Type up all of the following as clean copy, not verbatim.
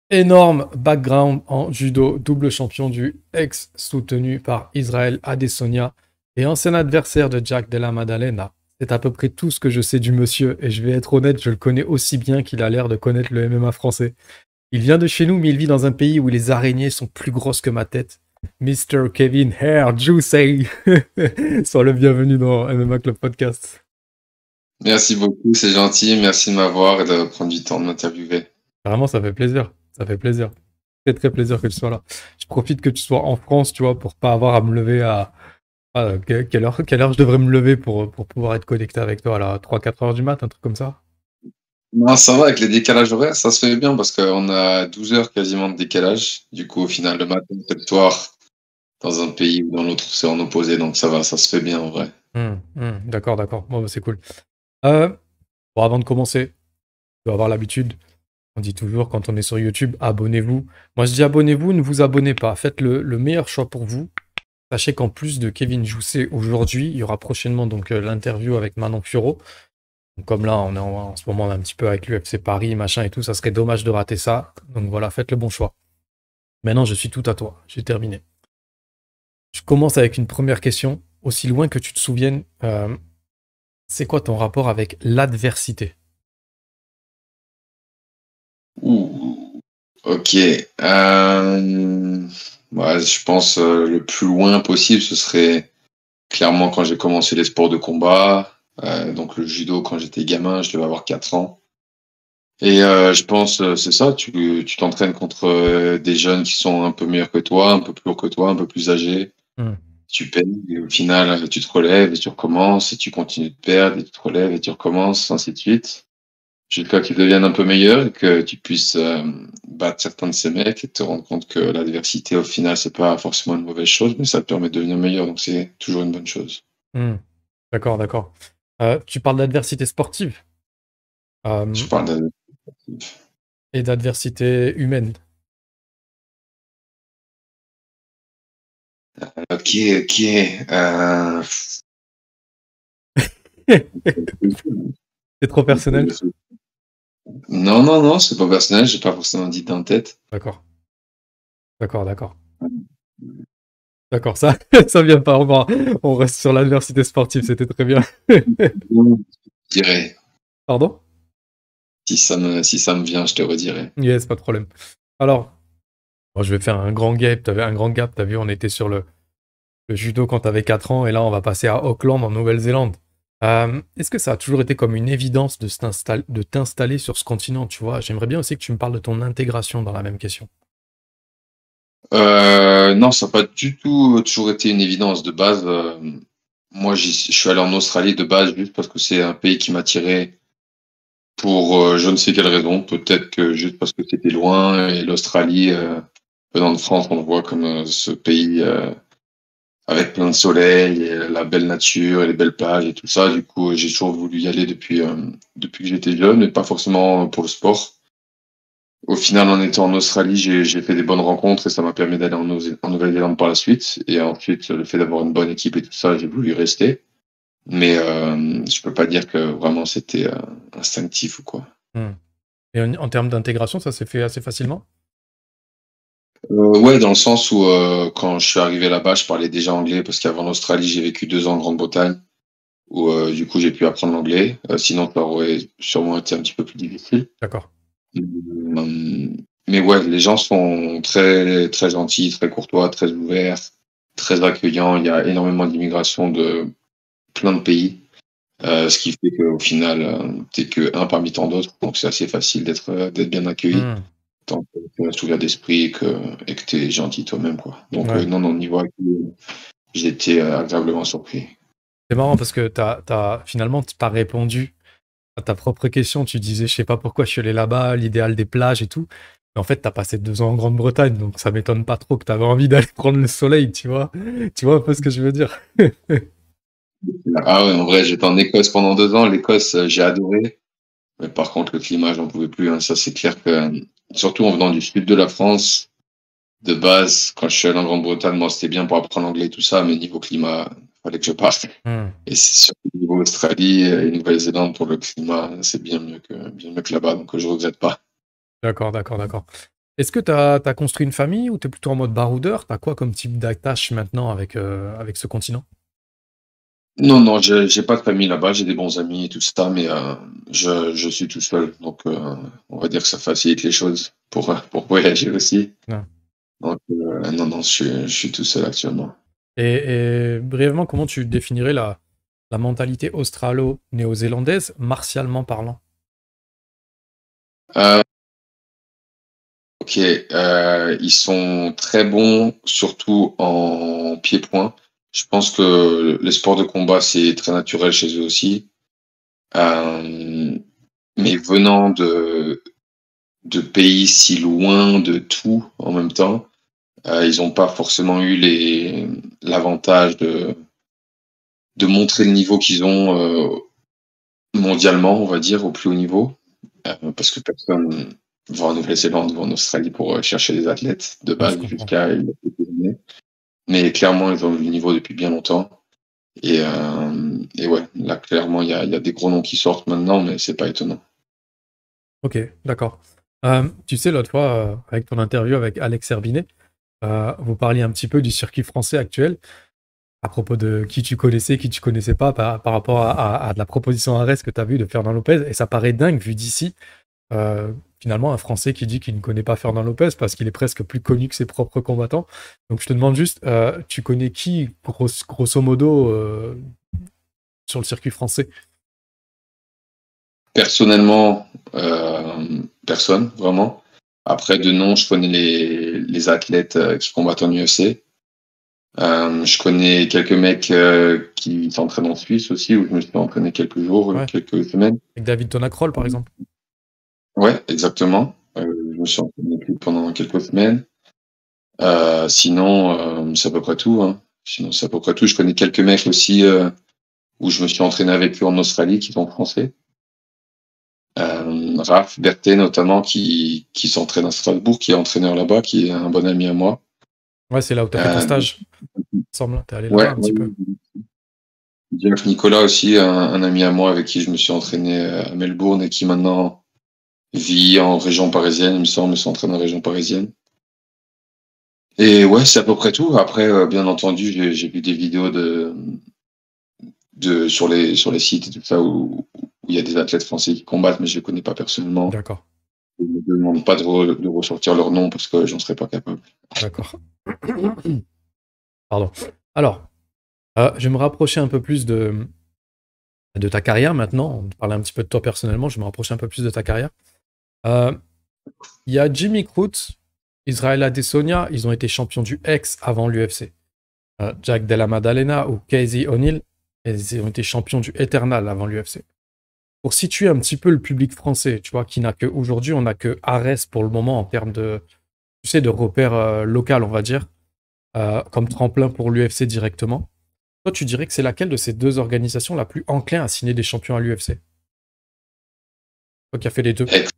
Énorme background en judo, double champion du ex soutenu par Israël Adesanya et ancien adversaire de Jack Della Maddalena. C'est à peu près tout ce que je sais du monsieur et je vais être honnête, je le connais aussi bien qu'il a l'air de connaître le MMA français. Il vient de chez nous mais il vit dans un pays où les araignées sont plus grosses que ma tête. Mr. Kevin Hair Juicy. Sois le bienvenu dans MMA Club Podcast. Merci beaucoup, c'est gentil. Merci de m'avoir et de prendre du temps de m'interviewer. Vraiment, ça fait plaisir. Ça fait plaisir. Très, très plaisir que tu sois là. Je profite que tu sois en France, tu vois, pour pas avoir à me lever à... quelle heure je devrais me lever pour pouvoir être connecté avec toi, là, 3-4 heures du mat, un truc comme ça? Non, ça va, avec les décalages horaires, ça se fait bien parce qu'on a 12 heures quasiment de décalage. Du coup, au final, le matin, le soir, dans un pays ou dans l'autre, c'est en opposé, donc ça va, ça se fait bien en vrai. D'accord, d'accord. Bon, bah, c'est cool. Bon, avant de commencer, tu dois avoir l'habitude. On dit toujours, quand on est sur YouTube, abonnez-vous. Moi, je dis abonnez-vous, ne vous abonnez pas. Faites le meilleur choix pour vous. Sachez qu'en plus de Kevin Jousset aujourd'hui, il y aura prochainement donc l'interview avec Manon Fiorot. Donc, comme là, on est en ce moment un petit peu avec l'UFC Paris, machin et tout, ça serait dommage de rater ça. Donc voilà, faites le bon choix. Maintenant, je suis tout à toi. J'ai terminé. Je commence avec une première question. Aussi loin que tu te souviennes, c'est quoi ton rapport avec l'adversité? Ouh, ok. Ouais, je pense le plus loin possible, ce serait clairement quand j'ai commencé les sports de combat. Donc le judo, quand j'étais gamin, je devais avoir 4 ans. Et je pense, c'est ça, tu t'entraînes contre des jeunes qui sont un peu meilleurs que toi, un peu plus lourds que toi, un peu plus âgés. Tu perds, et au final, tu te relèves et tu recommences, et tu continues de perdre, et tu te relèves et tu recommences, ainsi de suite. Jusqu'à que tu deviennes un peu meilleur et que tu puisses battre certains de ces mecs et te rendre compte que l'adversité, au final, c'est pas forcément une mauvaise chose, mais ça te permet de devenir meilleur, donc c'est toujours une bonne chose. D'accord, d'accord. Tu parles d'adversité sportive Je parle de... et d'adversité humaine. Ok. C'est trop personnel? Non, c'est pas personnel, j'ai pas forcément d'idée en tête. D'accord. D'accord, ça, ça vient pas. On reste sur l'adversité sportive, c'était très bien. Je dirais. Pardon? Si ça me vient, je te redirai. Yes, pas de problème. Alors, moi, je vais faire un grand gap. T'as vu, on était sur le judo quand t'avais 4 ans, et là, on va passer à Auckland, en Nouvelle-Zélande. Est-ce que ça a toujours été comme une évidence de t'installer sur ce continent, tu vois? J'aimerais bien aussi que tu me parles de ton intégration dans la même question. Non, ça n'a pas du tout toujours été une évidence de base. Moi, je suis allé en Australie de base juste parce que c'est un pays qui m'attirait pour je ne sais quelle raison. Peut-être que juste parce que c'était loin et l'Australie, venant de France, on le voit comme ce pays avec plein de soleil et la belle nature et les belles plages et tout ça. Du coup, j'ai toujours voulu y aller depuis que j'étais jeune, mais pas forcément pour le sport. Au final, en étant en Australie, j'ai fait des bonnes rencontres et ça m'a permis d'aller en Nouvelle-Zélande par la suite. Et ensuite, le fait d'avoir une bonne équipe et tout ça, j'ai voulu y rester. Mais je peux pas dire que vraiment c'était instinctif ou quoi. Et en termes d'intégration, ça s'est fait assez facilement? Ouais, dans le sens où quand je suis arrivé là-bas, je parlais déjà anglais parce qu'avant l'Australie, j'ai vécu 2 ans en Grande-Bretagne où du coup j'ai pu apprendre l'anglais. Sinon, ça aurait sûrement été un petit peu plus difficile. D'accord. Mais ouais, les gens sont très, très gentils, très courtois, très ouverts, très accueillants. Il y a énormément d'immigration de plein de pays, ce qui fait qu'au final, t'es que un parmi tant d'autres. Donc c'est assez facile d'être bien accueilli, tant que tu restes ouvert d'esprit et que t'es gentil toi-même, quoi. Donc Ouais. non, niveau accueil, j'ai été agréablement surpris. C'est marrant parce que finalement, t'as répondu à ta propre question. Tu disais, je sais pas pourquoi je suis allé là-bas, l'idéal des plages et tout. Mais en fait, t'as passé 2 ans en Grande-Bretagne, donc ça m'étonne pas trop que t'avais envie d'aller prendre le soleil, tu vois. Tu vois un peu ce que je veux dire? Ah ouais, en vrai, j'étais en Écosse pendant 2 ans. L'Écosse, j'ai adoré. Mais par contre, le climat, j'en pouvais plus, hein. Ça, c'est clair que, surtout en venant du sud de la France, de base, quand je suis allé en Grande-Bretagne, moi, c'était bien pour apprendre l'anglais et tout ça, mais niveau climat, il fallait que je parte. Hmm. Et c'est surtout niveau Australie et Nouvelle-Zélande pour le climat, c'est bien mieux que là-bas, donc je regrette pas. D'accord, d'accord, d'accord. Est-ce que tu as construit une famille ou tu es plutôt en mode baroudeur? Tu as quoi comme type d'attache maintenant avec ce continent? Non, non, j'ai pas de famille là-bas, j'ai des bons amis et tout ça, mais je suis tout seul, donc on va dire que ça facilite les choses pour voyager aussi. Non. Donc non, non, je suis tout seul actuellement. Et brièvement, comment tu définirais la mentalité australo-néo-zélandaise, martialement parlant? Euh, ok, ils sont très bons, surtout en pied-point. Je pense que les sports de combat, c'est très naturel chez eux aussi. Euh, mais venant de pays si loin de tout en même temps, ils n'ont pas forcément eu l'avantage de montrer le niveau qu'ils ont mondialement, on va dire, au plus haut niveau. Parce que personne va en Nouvelle-Zélande ou en Australie pour chercher des athlètes de Ouais, je base comprends. jusqu'à il y a quelques années. Mais clairement, ils ont eu le niveau depuis bien longtemps. Et ouais, là, clairement, il y a des gros noms qui sortent maintenant, mais c'est pas étonnant. Ok, d'accord. Tu sais, l'autre fois, avec ton interview avec Alex Herbinet, vous parliez un petit peu du circuit français actuel, à propos de qui tu connaissais, qui tu connaissais pas, par rapport à de la proposition Ares que tu as vue de Fernand Lopez, et ça paraît dingue vu d'ici. Finalement, un Français qui dit qu'il ne connaît pas Fernand Lopez parce qu'il est presque plus connu que ses propres combattants. Donc je te demande juste, tu connais qui, grosso modo, sur le circuit français? Personnellement, personne, vraiment. Après, de nom, je connais les athlètes qui combattent en UFC. Je connais quelques mecs qui s'entraînent en Suisse aussi, où je me suis entraîné quelques jours, Ouais, quelques semaines. avec David Tonacrol, par exemple. Ouais, exactement. Je me suis entraîné pendant quelques semaines. Sinon, c'est à peu près tout, hein. Sinon, c'est à peu près tout. Je connais quelques mecs aussi où je me suis entraîné avec eux en Australie, qui sont français. Raph Berthet, notamment, qui s'entraîne à Strasbourg, qui est entraîneur là-bas, qui est un bon ami à moi. Ouais, c'est là où tu as fait ton Euh, stage, il me semble. Tu es allé là-bas ouais, un petit peu. ouais. Jack Nicolas aussi, un ami à moi avec qui je me suis entraîné à Melbourne et qui maintenant vit en région parisienne, il me semble, s'entraîne en région parisienne. Et ouais, c'est à peu près tout. Après, bien entendu, j'ai vu des vidéos sur les sites et tout ça où il y a des athlètes français qui combattent, mais je les connais pas personnellement. D'accord, Je ne me demande pas de ressortir leur nom parce que j'en serais pas capable. d'accord. Pardon. Alors, je vais me rapprocher un peu plus de ta carrière maintenant. On parlait un petit peu de toi personnellement, je vais me rapprocher un peu plus de ta carrière. Euh, Il y a Jimmy Crute, Israel Adesanya, ils ont été champions du X avant l'UFC. Jack Della Maddalena ou Casey O'Neill, ils ont été champions du Eternal avant l'UFC. Pour situer un petit peu le public français, tu vois, qui n'a que aujourd'hui, on n'a que Ares pour le moment en termes de, tu sais, de repères local, on va dire, comme tremplin pour l'UFC directement. Toi, tu dirais que c'est laquelle de ces deux organisations la plus enclin à signer des champions à l'UFC? Toi qui as fait les deux. Heck,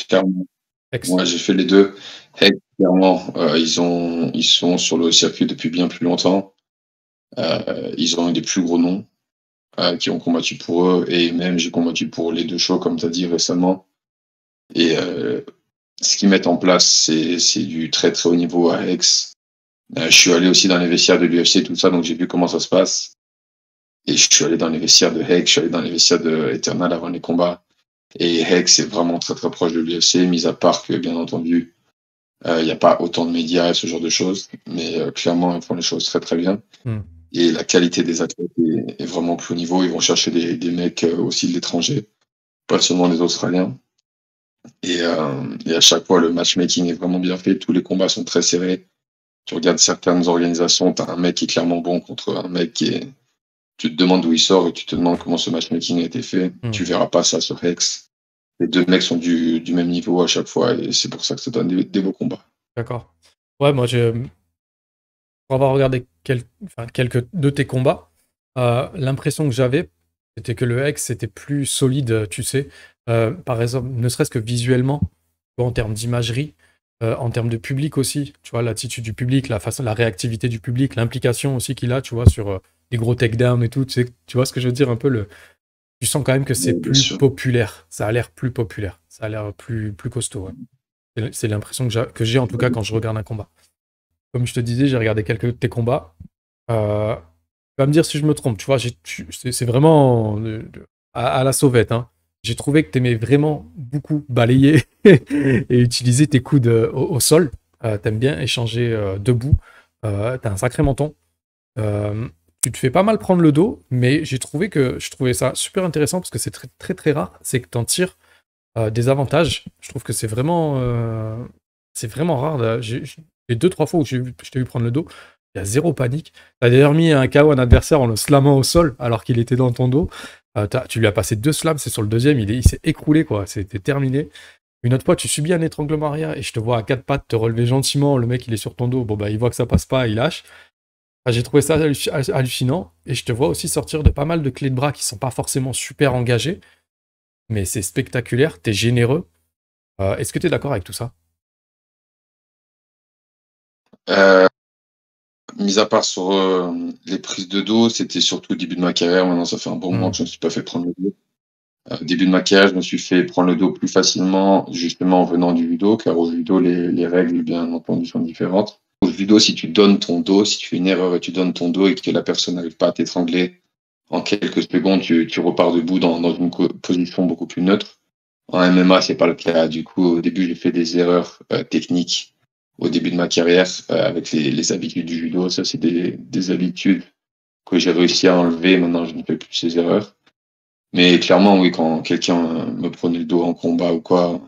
clairement. Ex. Moi, j'ai fait les deux. Heck, clairement, ils sont sur le circuit depuis bien plus longtemps. Ils ont eu des plus gros noms qui ont combattu pour eux. Et même, j'ai combattu pour les deux shows, comme tu as dit récemment. Et ce qu'ils mettent en place, c'est du très très haut niveau à Aix. Je suis allé aussi dans les vestiaires de l'UFC, tout ça, donc j'ai vu comment ça se passe. Et je suis allé dans les vestiaires de Heck, je suis allé dans les vestiaires de Eternal avant les combats. Et Heck, c'est vraiment très très proche de l'UFC, mis à part que, bien entendu, il n'y a pas autant de médias et ce genre de choses. Mais clairement, ils font les choses très très bien. Hmm. Et la qualité des athlètes est vraiment plus haut niveau. Ils vont chercher des mecs aussi de l'étranger, pas seulement des Australiens. Et à chaque fois, le matchmaking est vraiment bien fait. Tous les combats sont très serrés. Tu regardes certaines organisations, tu as un mec qui est clairement bon contre un mec qui est. Tu te demandes d'où il sort et tu te demandes comment ce matchmaking a été fait. Hmm. Tu verras pas ça sur Hex. Les deux mecs sont du même niveau à chaque fois et c'est pour ça que ça donne des beaux combats. D'accord. Ouais, moi, pour avoir regardé enfin, quelques de tes combats, l'impression que j'avais, c'était que le X était plus solide, tu sais. Par exemple, ne serait-ce que visuellement, tu vois, en termes d'imagerie, en termes de public aussi, tu vois, l'attitude du public, la façon, la réactivité du public, l'implication aussi qu'il a, tu vois, sur les gros takedowns et tout, tu vois ce que je veux dire un peu tu sens quand même que c'est Bien plus sûr. populaire, ça a l'air plus populaire, ça a l'air plus costaud, ouais. C'est l'impression que j'ai en tout cas quand je regarde un combat. Comme je te disais, j'ai regardé quelques de tes combats. Tu vas me dire si je me trompe, tu vois, c'est vraiment à la sauvette, hein. J'ai trouvé que tu aimais vraiment beaucoup balayer et utiliser tes coudes au sol. T'aimes bien échanger debout. T'as un sacré menton. Euh, Tu te fais pas mal prendre le dos, mais je trouvais ça super intéressant parce que c'est très très très rare, c'est que t'en tires des avantages. Je trouve que c'est vraiment rare. Les deux, trois fois où je t'ai vu prendre le dos, il y a zéro panique. T'as d'ailleurs mis un KO à un adversaire en le slammant au sol alors qu'il était dans ton dos. Tu lui as passé deux slams, c'est sur le deuxième, il s'est écroulé, quoi. C'était terminé. Une autre fois, tu subis un étranglement arrière et je te vois à quatre pattes te relever gentiment. Le mec, il est sur ton dos. Bon, bah, il voit que ça passe pas, il lâche. J'ai trouvé ça hallucinant. Et je te vois aussi sortir de pas mal de clés de bras qui sont pas forcément super engagées, mais c'est spectaculaire. T'es généreux. Est-ce que tu es d'accord avec tout ça? Euh, Mis à part sur les prises de dos, c'était surtout au début de ma carrière. Maintenant, ça fait un bon moment Hmm. que je ne me suis pas fait prendre le dos. Au début de ma carrière, je me suis fait prendre le dos plus facilement, justement en venant du judo, car au judo, les règles, bien entendu, sont différentes. Au judo, si tu donnes ton dos, si tu fais une erreur et tu donnes ton dos et que la personne n'arrive pas à t'étrangler, en quelques secondes, tu repars debout dans une position beaucoup plus neutre. En MMA, c'est pas le cas. Du coup, au début, j'ai fait des erreurs techniques au début de ma carrière avec les habitudes du judo. Ça, c'est des habitudes que j'ai réussi à enlever. Maintenant, je ne fais plus ces erreurs. Mais clairement, oui, quand quelqu'un me prenait le dos en combat ou quoi,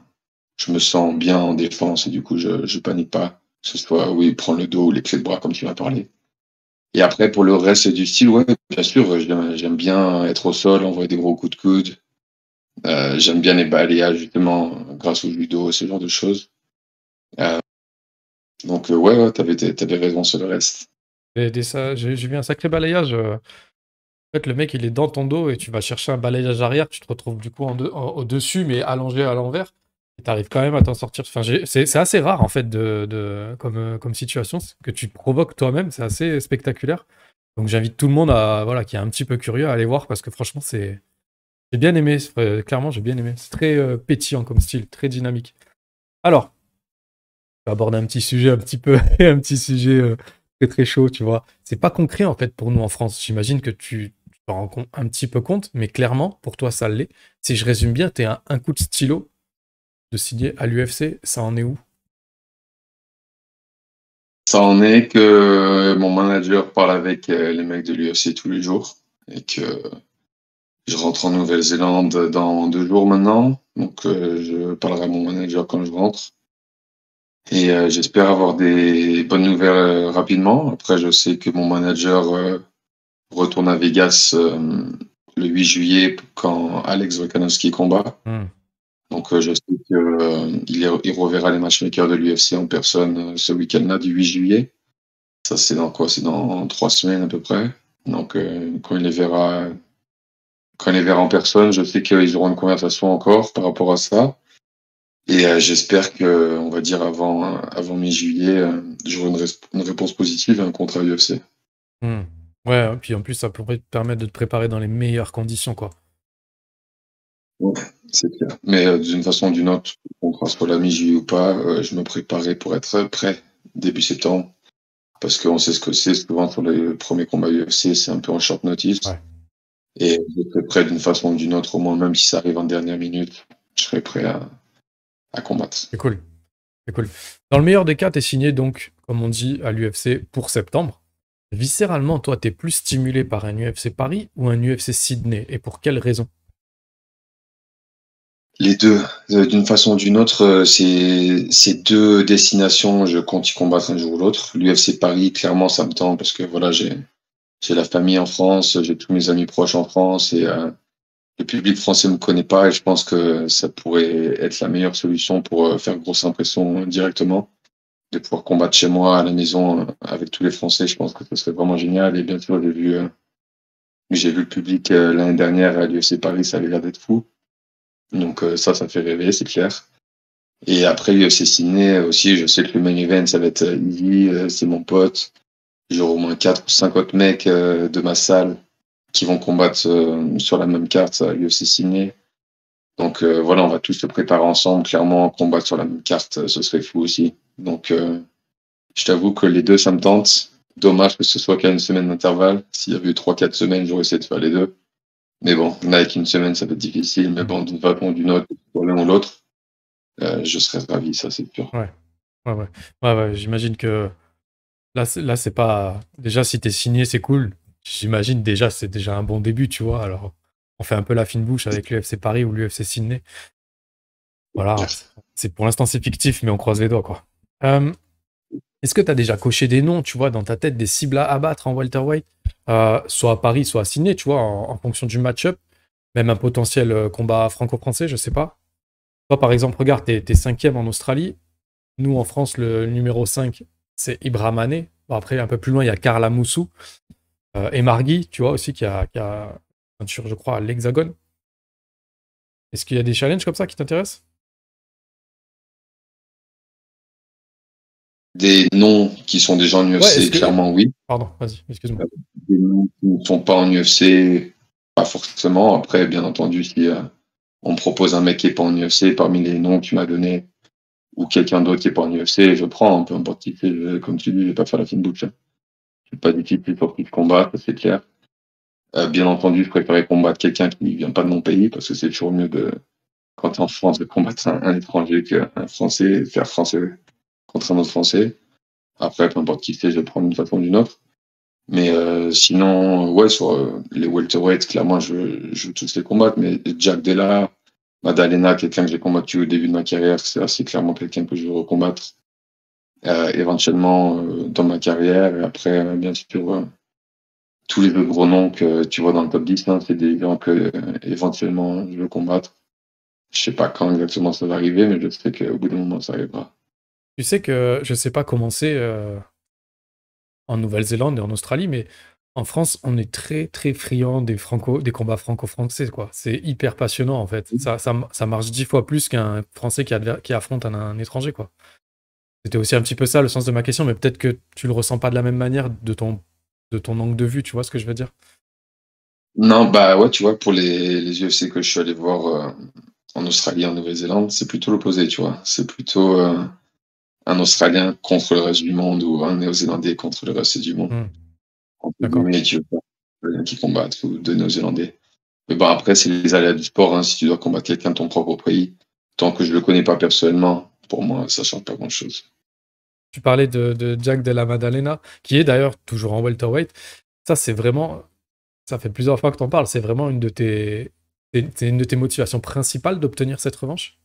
je me sens bien en défense et du coup, je panique pas. Que ce soit, oui, prendre le dos ou les clés de bras, comme tu m'as parlé. Et après, pour le reste du style, ouais, bien sûr, j'aime bien être au sol, envoyer des gros coups de coude. J'aime bien les balayages, justement, grâce au judo, ce genre de choses. Euh, donc, ouais, ouais, t'avais raison sur le reste. J'ai vu un sacré balayage. En fait, le mec, il est dans ton dos et tu vas chercher un balayage arrière. Tu te retrouves du coup au-dessus, mais allongé à l'envers. Et t'arrives quand même à t'en sortir. Enfin, c'est assez rare, en fait, comme situation. Que tu te provoques toi-même. C'est assez spectaculaire. Donc, j'invite tout le monde voilà, qui est un petit peu curieux à aller voir parce que franchement, j'ai bien aimé. Clairement, j'ai bien aimé. C'est très pétillant comme style, très dynamique. Alors, on va aborder un petit sujet un petit peu, un petit sujet très très chaud, tu vois. C'est pas concret en fait pour nous en France. J'imagine que tu t'en rends un petit peu compte, mais clairement, pour toi, ça l'est. Si je résume bien, t'es un coup de stylo de signer à l'UFC, ça en est où? Ça en est que mon manager parle avec les mecs de l'UFC tous les jours et que je rentre en Nouvelle-Zélande dans 2 jours maintenant. Donc, je parlerai à mon manager quand je rentre. Et j'espère avoir des bonnes nouvelles rapidement. Après, je sais que mon manager retourne à Vegas le 8 juillet quand Alex Volkanovski combat. Hmm. Donc, je sais qu'il reverra les matchmakers de l'UFC en personne ce week-end-là du 8 juillet. Ça, c'est dans quoi? C'est dans 3 semaines à peu près. Donc, quand il les verra en personne, je sais qu'ils auront une conversation encore par rapport à ça. Et j'espère que, on va dire avant mi-juillet, j'aurai une réponse positive et un contrat UFC. Hmm. Ouais, puis en plus, ça pourrait te permettre de te préparer dans les meilleures conditions, quoi. Ouais, c'est clair. Mais d'une façon ou d'une autre, qu'on soit la mi-juillet ou pas, je me préparais pour être prêt début septembre. Parce qu'on sait ce que c'est, souvent sur les premiers combats UFC, c'est un peu en short notice. Ouais, Et je serai prêt d'une façon ou d'une autre, au moins, même si ça arrive en dernière minute, je serai prêt à combattre. c'est cool. C'est cool. Dans le meilleur des cas, t'es signé donc, comme on dit, à l'UFC pour septembre. Viscéralement, toi, t'es plus stimulé par un UFC Paris ou un UFC Sydney, et pour quelle raison? Les deux, d'une façon ou d'une autre, c'est deux destinations, je compte y combattre un jour ou l'autre. L'UFC Paris, clairement, ça me tente parce que voilà, j'ai la famille en France, j'ai tous mes amis proches en France et le public français me connaît pas et je pense que ça pourrait être la meilleure solution pour faire grosse impression directement, de pouvoir combattre chez moi à la maison avec tous les Français. Je pense que ce serait vraiment génial et bien sûr, j'ai vu le public l'année dernière à l'UFC Paris, ça avait l'air d'être fou. Donc ça fait rêver, c'est clair. Et après l'UFC Sydney aussi, je sais que le main event, ça va être easy, c'est mon pote. J'aurai au moins 4 ou 5 autres mecs de ma salle qui vont combattre sur la même carte à l'UFC Sydney. Donc voilà, on va tous se préparer ensemble. Clairement, combattre sur la même carte, ce serait fou aussi. Donc je t'avoue que les deux, ça me tente. Dommage que ce soit qu'à une semaine d'intervalle. S'il y avait eu 3 4 semaines, j'aurais essayé de faire les deux. Mais bon, là, avec une semaine, ça va être difficile. Mais bon, d'une façon ou d'une autre, pour l'un ou l'autre, je serais ravi, ça c'est sûr. Ouais, ouais, ouais. Ouais, ouais, j'imagine que là, c'est pas. Déjà, si t'es signé, c'est cool. J'imagine déjà, c'est déjà un bon début, tu vois. Alors, on fait un peu la fine bouche avec l'UFC Paris ou l'UFC Sydney. Voilà, c'est pour l'instant, c'est fictif, mais on croise les doigts, quoi. Euh, Est-ce que tu as déjà coché des noms, tu vois, dans ta tête, des cibles à abattre en welterweight, soit à Paris, soit à Sydney, tu vois, en fonction du match-up, même un potentiel combat franco-français, je sais pas. Toi, par exemple, regarde, t'es cinquième en Australie. Nous, en France, le numéro 5, c'est Ibrahim Mané. Bon, après, un peu plus loin, il y a Karla Moussou et Margui, tu vois, aussi, qui a ceinture, je crois, à l'Hexagone. Est-ce qu'il y a des challenges comme ça qui t'intéressent? Des noms qui sont déjà en Ouais, est-ce UFC, que. clairement oui. Pardon, vas-y, excuse-moi. Des noms qui ne sont pas en UFC, pas forcément. Après, bien entendu, si on me propose un mec qui n'est pas en UFC parmi les noms que tu m'as donnés, ou quelqu'un d'autre qui n'est pas en UFC, je prends, peu importe qui c'est. Comme tu dis, je vais pas faire la fine bouche. C'est pas difficile pour qui de combat, ça c'est clair. Bien entendu, je préférais combattre quelqu'un qui ne vient pas de mon pays, parce que c'est toujours mieux de, quand tu es en France, de combattre un étranger qu'un Français, faire Français contre un autre Français. Après, peu importe qui c'est, je vais prendre d'une façon ou d'une autre. Mais sinon, ouais, sur les welterweights, clairement, je veux tous les combattre. Mais Jack Della, Madalena, quelqu'un que j'ai combattu au début de ma carrière, c'est assez clairement quelqu'un que je veux recombattre éventuellement dans ma carrière. Et après, bien sûr, tous les deux gros noms que tu vois dans le top 10, hein, c'est des gens que éventuellement je veux combattre. Je sais pas quand exactement ça va arriver, mais je sais qu'au bout d'un moment, ça arrivera. Tu sais que je sais pas comment c'est en Nouvelle-Zélande et en Australie, mais en France, on est très très friand des combats franco-français, quoi. C'est hyper passionnant en fait. Ça marche 10 fois plus qu'un Français qui affronte un étranger, quoi. C'était aussi un petit peu ça le sens de ma question, mais peut-être que tu le ressens pas de la même manière de ton angle de vue, tu vois ce que je veux dire? Non, bah ouais, tu vois, pour les UFC que je suis allé voir en Australie, en Nouvelle-Zélande, c'est plutôt l'opposé, tu vois. C'est plutôt un Australien contre le reste du monde ou un Néo-Zélandais contre le reste du monde. Hmm, Entre d'accord. guillemets, tu veux pas qui combattent ou deux Néo-Zélandais. Mais bon, après, c'est les aléas du sport, hein. Si tu dois combattre quelqu'un de ton propre pays, tant que je le connais pas personnellement, pour moi, ça change pas grand-chose. Tu parlais de Jack Della Maddalena, qui est d'ailleurs toujours en welterweight. Ça, c'est vraiment, ça fait plusieurs fois que t'en parles. C'est vraiment c'est une de tes motivations principales d'obtenir cette revanche?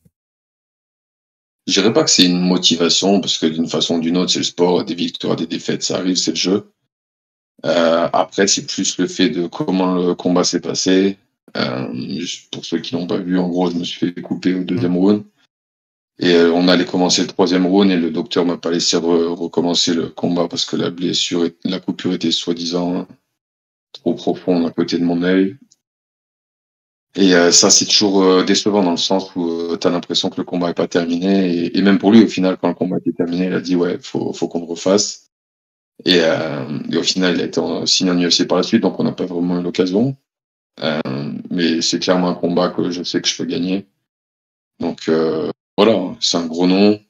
Je dirais pas que c'est une motivation, parce que d'une façon ou d'une autre, c'est le sport, des victoires, des défaites, ça arrive, c'est le jeu. Après, c'est plus le fait de comment le combat s'est passé. Pour ceux qui l'ont pas vu, en gros, je me suis fait couper au Hmm, deuxième round. Et on allait commencer le troisième round et le docteur m'a pas laissé recommencer le combat parce que la blessure, la coupure était soi-disant trop profonde à côté de mon œil. Et ça, c'est toujours décevant dans le sens où tu as l'impression que le combat est pas terminé. Et même pour lui, au final, quand le combat était terminé, il a dit ouais, faut qu'on le refasse. Et au final, il a été signé en UFC par la suite, donc on n'a pas vraiment eu l'occasion. Euh, mais c'est clairement un combat que je sais que je peux gagner. Donc voilà, c'est un gros nom.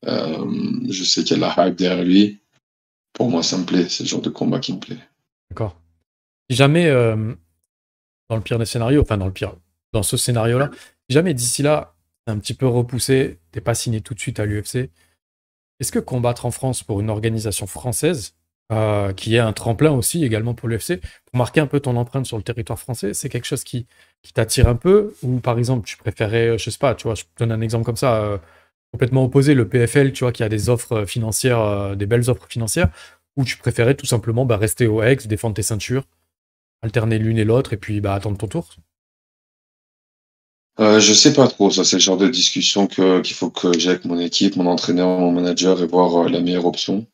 Je sais qu'il y a de la hype derrière lui. Pour moi, ça me plaît. C'est le genre de combat qui me plaît. d'accord. Si jamais, dans le pire des scénarios, enfin dans ce scénario-là, si jamais d'ici là, t'es un petit peu repoussé, t'es pas signé tout de suite à l'UFC, est-ce que combattre en France pour une organisation française, qui est un tremplin aussi également pour l'UFC, pour marquer un peu ton empreinte sur le territoire français, c'est quelque chose qui t'attire un peu? Ou par exemple, tu préférais, je sais pas, tu vois, je te donne un exemple comme ça, complètement opposé, le PFL, tu vois, qui a des offres financières, des belles offres financières, ou tu préférais tout simplement bah, rester au ex, défendre tes ceintures, alterner l'une et l'autre, et puis bah, attendre ton tour? Je sais pas trop. Ça, c'est le genre de discussion qu'il faut que j'ai avec mon équipe, mon entraîneur, mon manager et voir la meilleure option.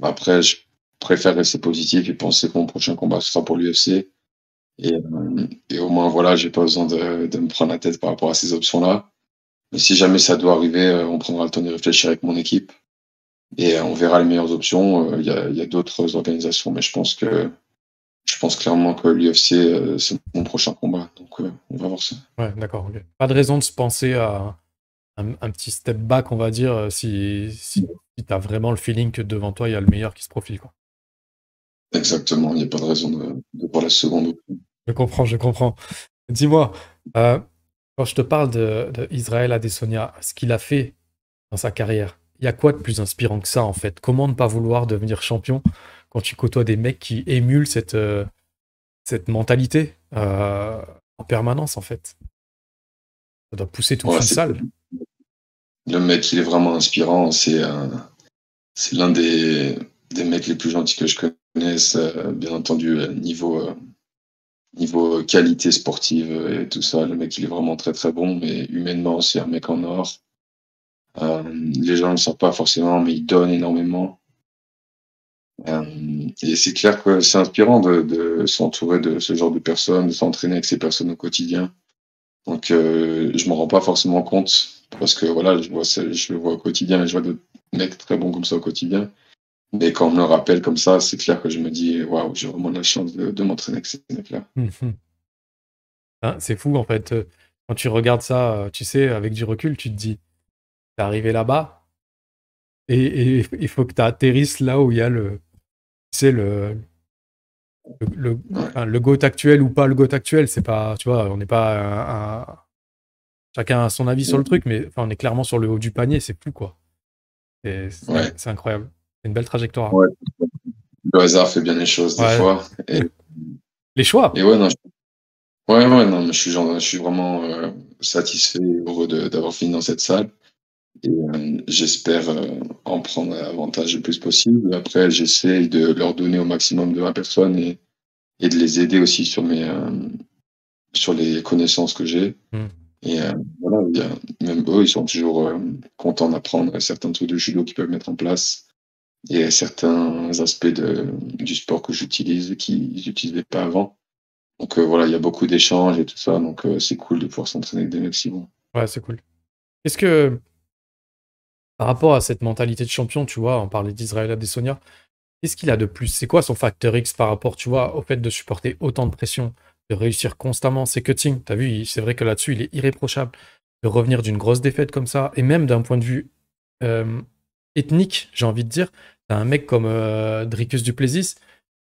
Après, je préfère rester positif et penser que mon prochain combat sera pour l'UFC. Et au moins, voilà, j'ai pas besoin de me prendre la tête par rapport à ces options-là. Mais si jamais ça doit arriver, on prendra le temps d'y réfléchir avec mon équipe et on verra les meilleures options. Il y a d'autres organisations, mais je pense clairement que l'UFC, c'est mon prochain combat. Donc, on va voir ça. Ouais, d'accord, ok. Pas de raison de se penser à un petit step back, on va dire, si t'as vraiment le feeling que devant toi, il y a le meilleur qui se profile, quoi. Exactement, il n'y a pas de raison de voir la seconde. Je comprends, je comprends. Dis-moi, euh, quand je te parle de Israël Adesanya, ce qu'il a fait dans sa carrière, il y a quoi de plus inspirant que ça, en fait? Comment ne pas vouloir devenir champion quand tu côtoies des mecs qui émulent cette mentalité en permanence, en fait? Ça doit pousser toute Voilà, une salle. le mec, il est vraiment inspirant. C'est l'un des mecs les plus gentils que je connaisse, bien entendu, niveau qualité sportive et tout ça. Le mec, il est vraiment très très bon, mais humainement, c'est un mec en or. Les gens ne le savent pas forcément, mais il donne énormément. Et c'est clair que c'est inspirant de s'entourer de ce genre de personnes, de s'entraîner avec ces personnes au quotidien. Donc, je m'en rends pas forcément compte parce que voilà, je le vois au quotidien et je vois d'autres mecs très bons comme ça au quotidien. Mais quand on me le rappelle comme ça, c'est clair que je me dis, waouh, j'ai vraiment la chance de m'entraîner avec ces mecs-là. Mhm. Hein, c'est fou, en fait. Quand tu regardes ça, tu sais, avec du recul, tu te dis, t'es arrivé là-bas et il faut que tu atterrisses là où il y a tu sais, Ouais, enfin, le GOAT actuel ou pas le GOAT actuel. C'est pas, tu vois, on n'est pas chacun a son avis sur le truc, mais enfin, on est clairement sur le haut du panier, c'est fou, quoi. ouais, C'est incroyable. C'est une belle trajectoire. ouais. Le hasard fait bien les choses des Ouais. fois. Les Et choix. ouais, non, ouais, non, mais je suis vraiment satisfait et heureux d'avoir fini dans cette salle. Et j'espère en prendre avantage le plus possible. Après, j'essaie de leur donner au maximum de ma personne et de les aider aussi sur les connaissances que j'ai. Hmm. Et voilà, même eux, ils sont toujours contents d'apprendre certains trucs de judo qu'ils peuvent mettre en place et certains aspects du sport que j'utilise et qu'ils n'utilisaient pas avant. Donc voilà, il y a beaucoup d'échanges et tout ça, donc c'est cool de pouvoir s'entraîner avec des mecs si bons. Ouais, c'est cool. Est-ce que, par rapport à cette mentalité de champion, tu vois, on parlait d'Israël Adesanya, qu'est-ce qu'il a de plus? C'est quoi son facteur X par rapport, tu vois, au fait de supporter autant de pression, de réussir constamment ses cuttings? T'as vu, c'est vrai que là-dessus, il est irréprochable. De revenir d'une grosse défaite comme ça, et même d'un point de vue euh, ethnique, j'ai envie de dire, t'as un mec comme Dricus du Plessis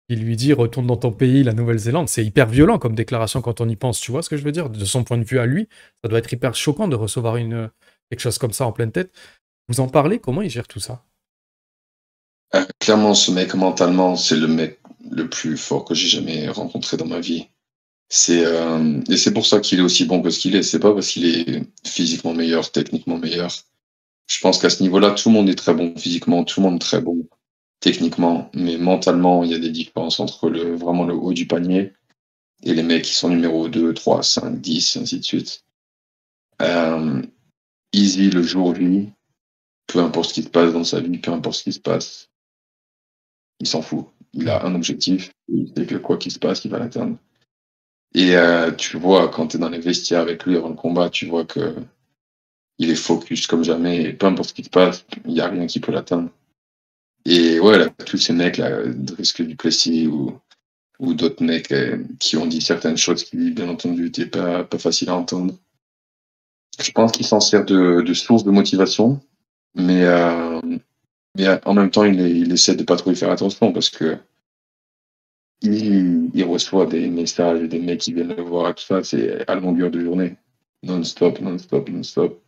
qui lui dit retourne dans ton pays, la Nouvelle-Zélande. C'est hyper violent comme déclaration quand on y pense, tu vois ce que je veux dire? De son point de vue à lui, ça doit être hyper choquant de recevoir quelque chose comme ça en pleine tête. Vous en parlez? Comment il gère tout ça? Clairement, ce mec, mentalement, c'est le mec le plus fort que j'ai jamais rencontré dans ma vie. Et c'est pour ça qu'il est aussi bon que ce qu'il est. C'est pas parce qu'il est physiquement meilleur, techniquement meilleur. Je pense qu'à ce niveau-là, tout le monde est très bon physiquement, tout le monde est très bon techniquement, mais mentalement, il y a des différences entre vraiment le haut du panier et les mecs qui sont numéro 2, 3, 5, 10, et ainsi de suite. Euh, Easy, le jour J, peu importe ce qui se passe dans sa vie, peu importe ce qui se passe, il s'en fout. Il Hmm. a un objectif, et il sait que quoi qu'il se passe, il va l'atteindre. Et tu vois, quand tu es dans les vestiaires avec lui avant le combat, tu vois que il est focus comme jamais, et peu importe ce qui se passe, il n'y a rien qui peut l'atteindre. Et ouais, là, tous ces mecs, là, Driscoll Duplessis ou d'autres mecs qui ont dit certaines choses qui, bien entendu, n'étaient pas faciles à entendre. Je pense qu'il s'en sert de source de motivation, mais, en même temps, il essaie de pas trop y faire attention parce que il reçoit des messages des mecs qui viennent le voir et tout ça, c'est à longueur de journée. Non-stop, non-stop, non-stop.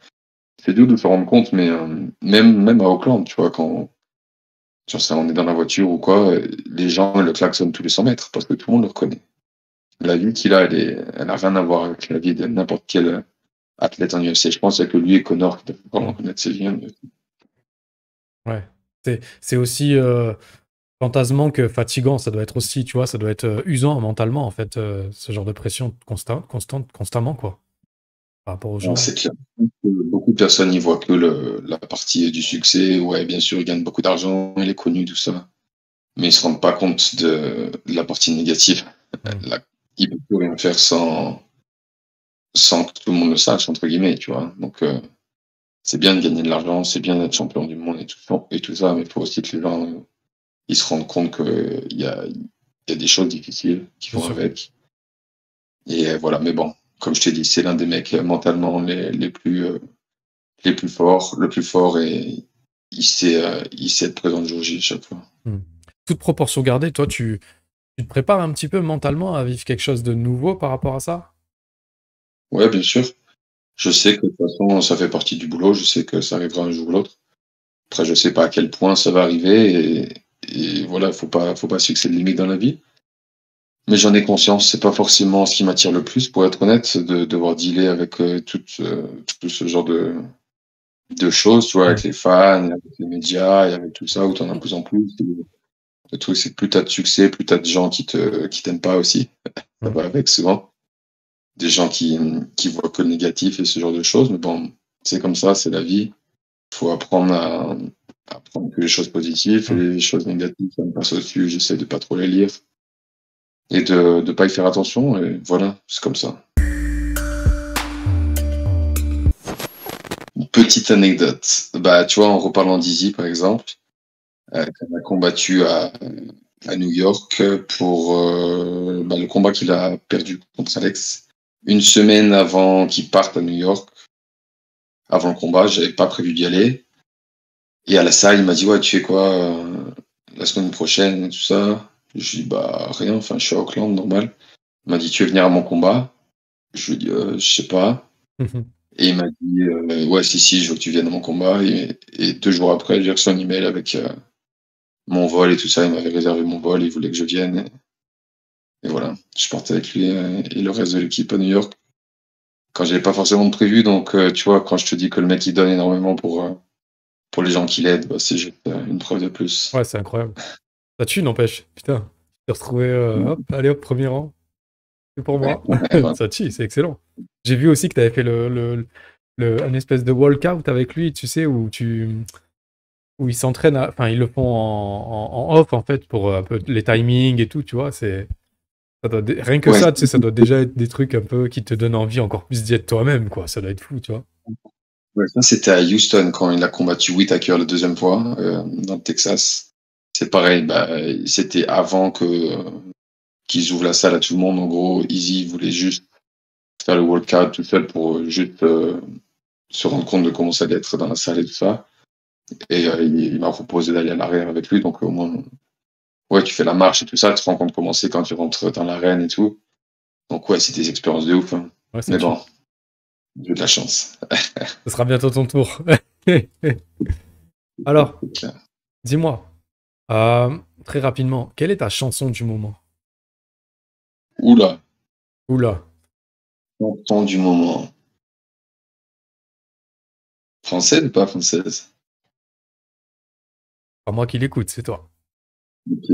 C'est dur de se rendre compte, mais même à Auckland, tu vois, quand genre, ça, on est dans la voiture ou quoi, les gens le klaxonnent tous les 100 mètres parce que tout le monde le reconnaît. La vie qu'il a, elle a rien à voir avec la vie de n'importe quel athlète en UFC. Je pense qu'il y a que lui et Connor qui doivent vraiment Hmm. connaître ses liens. Ouais. C'est aussi fantasmant que fatigant. Ça doit être aussi, tu vois, ça doit être usant mentalement, en fait, ce genre de pression constante, constamment, quoi, par rapport aux Non, gens. c'est clair. Beaucoup de personnes y voient que la partie du succès. Ouais, bien sûr, il gagne beaucoup d'argent, il est connu, tout ça. Mais ils se rendent pas compte de la partie négative. Hmm. La il peut plus rien faire sans que tout le monde le sache, entre guillemets, tu vois. Donc, c'est bien de gagner de l'argent, c'est bien d'être champion du monde et tout ça, mais il faut aussi que les gens ils se rendent compte qu'il y a des choses difficiles qui Bien vont sûr. avec. Et voilà, mais bon, comme je t'ai dit, c'est l'un des mecs mentalement les plus forts, le plus fort, et il sait être présent le jour J à chaque fois. Toute proportion gardée, toi, tu te prépares un petit peu mentalement à vivre quelque chose de nouveau par rapport à ça? Ouais, bien sûr. Je sais que de toute façon, ça fait partie du boulot, je sais que ça arrivera un jour ou l'autre. Après, je sais pas à quel point ça va arriver et voilà, faut pas se fixer de limite dans la vie. Mais j'en ai conscience, c'est pas forcément ce qui m'attire le plus, pour être honnête, de devoir dealer avec tout ce genre de choses, tu vois, Mmh. avec les fans, avec les médias et avec tout ça, où tu en as de plus en plus. Le truc, c'est que plus tu as de succès, plus tu as de gens qui t'aiment pas aussi. Ça Mmh. va avec souvent. Des gens qui voient que le négatif et ce genre de choses. Mais bon, c'est comme ça, c'est la vie. Faut apprendre à prendre que les choses positives et Mmh. les choses négatives, ça me passe au-dessus. J'essaie de pas trop les lire et de pas y faire attention. Et voilà, c'est comme ça. Une petite anecdote. Bah, tu vois, en reparlant d'Easy, par exemple, qu'on a combattu à New York pour le combat qu'il a perdu contre Alex. Une semaine avant qu'il parte à New York, avant le combat, j'avais pas prévu d'y aller. Et à la salle, il m'a dit, ouais, tu fais quoi la semaine prochaine et tout ça. Je lui ai dit, bah rien, enfin je suis à Auckland, normal. Il m'a dit, tu veux venir à mon combat? Je lui ai dit, je sais pas. Mmh. Et il m'a dit, ouais, si, je veux que tu viennes à mon combat. Et 2 jours après, j'ai reçu un email avec mon vol et tout ça. Il m'avait réservé mon vol, il voulait que je vienne. Et voilà, je partais avec lui et le reste de l'équipe à New York. Quand j'avais pas forcément de prévu, donc tu vois, quand je te dis que le mec il donne énormément pour les gens qui l'aident, bah, c'est juste une preuve de plus. Ouais, c'est incroyable. Ça tue, n'empêche. Putain, tu t'es retrouvé, hop, allez hop, premier rang, c'est pour moi. Voilà. Ça tue, c'est excellent. J'ai vu aussi que tu avais fait un espèce de walkout avec lui, tu sais, où ils s'entraînent, enfin, ils le font en off, en fait, pour un peu les timings et tout, tu vois. Rien que Ouais, ça, tu sais, ça doit déjà être des trucs un peu qui te donnent envie encore plus d'y être toi-même, quoi. Ça doit être fou, tu vois. ouais, ça c'était à Houston quand il a combattu Whittaker la deuxième fois dans le Texas. C'est pareil, bah, c'était avant qu'ils ouvrent la salle à tout le monde. En gros, Easy voulait juste faire le workout tout seul pour juste se rendre compte de comment ça allait être dans la salle et tout ça. Et il m'a proposé d'aller à l'arrière avec lui, donc au moins, ouais, tu fais la marche et tout ça, tu te rends compte comment c'est quand tu rentres dans l'arène et tout. Donc ouais, c'est des expériences de ouf, hein. Ouais, ça Mais tue. bon, j'ai de la chance. Ce sera bientôt ton tour. Alors, C'est clair. dis-moi, très rapidement, quelle est ta chanson du moment? Oula, Oula, temps du moment. Française ou pas française? pas moi qui l'écoute, c'est toi. Ok.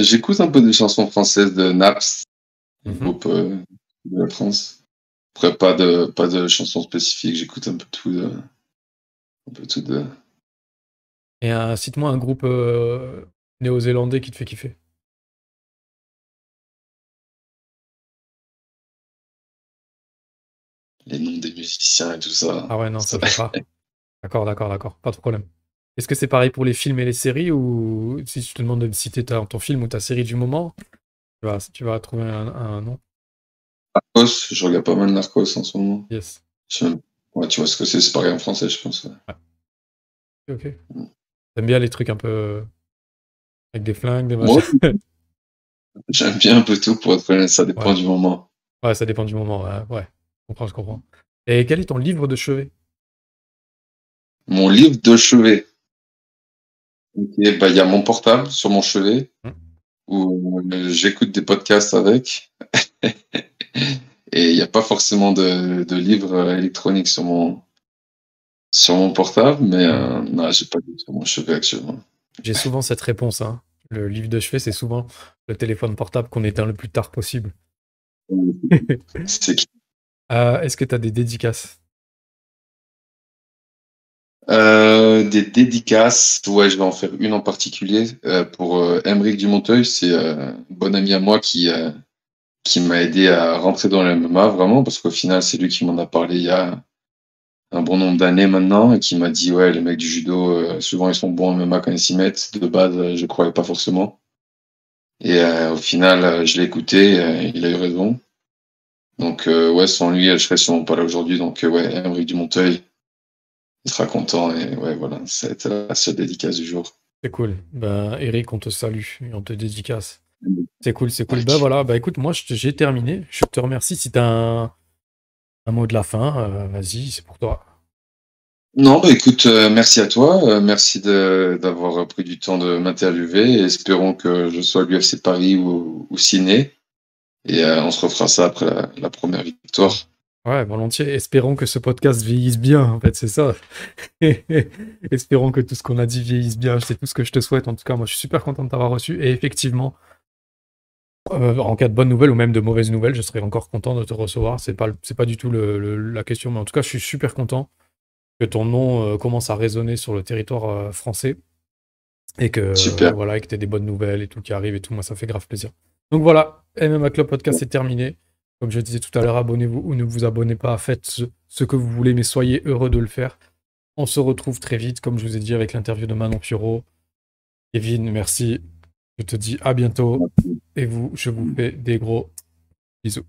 J'écoute un peu des chansons françaises de Naps, un Mhm. groupe de la France. Après, pas de chansons spécifiques, j'écoute un peu tout de. Et cite-moi un groupe néo-zélandais qui te fait kiffer. Les noms des musiciens et tout ça. Ah ouais, non, ça le fait pas. D'accord, d'accord, d'accord, pas de problème. Est-ce que c'est pareil pour les films et les séries ou si je te demande de me citer ton film ou ta série du moment, tu vas trouver un nom? Narcos, je regarde pas mal Narcos en ce moment. Yes. Je sais même- Ouais, tu vois ce que c'est pareil en français, je pense. Ouais. Ouais, ok. T'aimes bien les trucs un peu avec des flingues, des Moi, machins? j'aime bien un peu tout pour être honnête, ça dépend Ouais. du moment. Ouais, ça dépend du moment. Ouais, ouais. Je comprends, je comprends. Et quel est ton livre de chevet? Mon livre de chevet. Ok, bah, il y a mon portable sur mon chevet Hmm. où j'écoute des podcasts avec. Et il n'y a pas forcément de livres électroniques sur mon portable, mais Hmm. non, j'ai pas de livre sur mon chevet actuellement. J'ai souvent cette réponse, hein. Le livre de chevet, c'est souvent le téléphone portable qu'on éteint le plus tard possible. C'est qui Est-ce que tu as des dédicaces? des dédicaces, ouais, je vais en faire une en particulier pour Aymeric Dumonteuil, c'est un bon ami à moi qui m'a aidé à rentrer dans le MMA vraiment, parce qu'au final, c'est lui qui m'en a parlé il y a un bon nombre d'années maintenant et qui m'a dit ouais, les mecs du judo, souvent ils sont bons en MMA quand ils s'y mettent. De base, je croyais pas forcément. Et au final, je l'ai écouté, il a eu raison. Donc ouais, sans lui, je serais sûrement pas là aujourd'hui. Donc ouais, Aymeric Dumonteil, il sera content et ouais, voilà, ça a été la seule dédicace du jour. C'est cool. Ben, Eric, on te salue et on te dédicace. C'est cool, c'est cool. Ouais. Ben voilà, bah écoute, moi j'ai terminé. Je te remercie. Si t'as un mot de la fin, vas-y, c'est pour toi. Non, bah écoute, merci à toi, merci d'avoir pris du temps de m'interviewer et espérons que je sois à l'UFC Paris ou Ciné. Et on se refera ça après la première victoire. Ouais, volontiers. Espérons que ce podcast vieillisse bien, en fait, c'est ça. Espérons que tout ce qu'on a dit vieillisse bien. C'est tout ce que je te souhaite. En tout cas, moi, je suis super content de t'avoir reçu. Et effectivement, en cas de bonnes nouvelles ou même de mauvaises nouvelles, je serais encore content de te recevoir. C'est pas du tout la question, mais en tout cas, je suis super content que ton nom commence à résonner sur le territoire français et que Super. voilà, et que tu des bonnes nouvelles et tout qui arrive et tout. Moi, ça fait grave plaisir. Donc voilà, MMA Club Podcast est terminé. Comme je disais tout à l'heure, abonnez-vous ou ne vous abonnez pas. Faites ce que vous voulez, mais soyez heureux de le faire. On se retrouve très vite, comme je vous ai dit, avec l'interview de Manon Fiorot. Kevin, merci. Je te dis à bientôt. Et vous, je vous fais des gros bisous.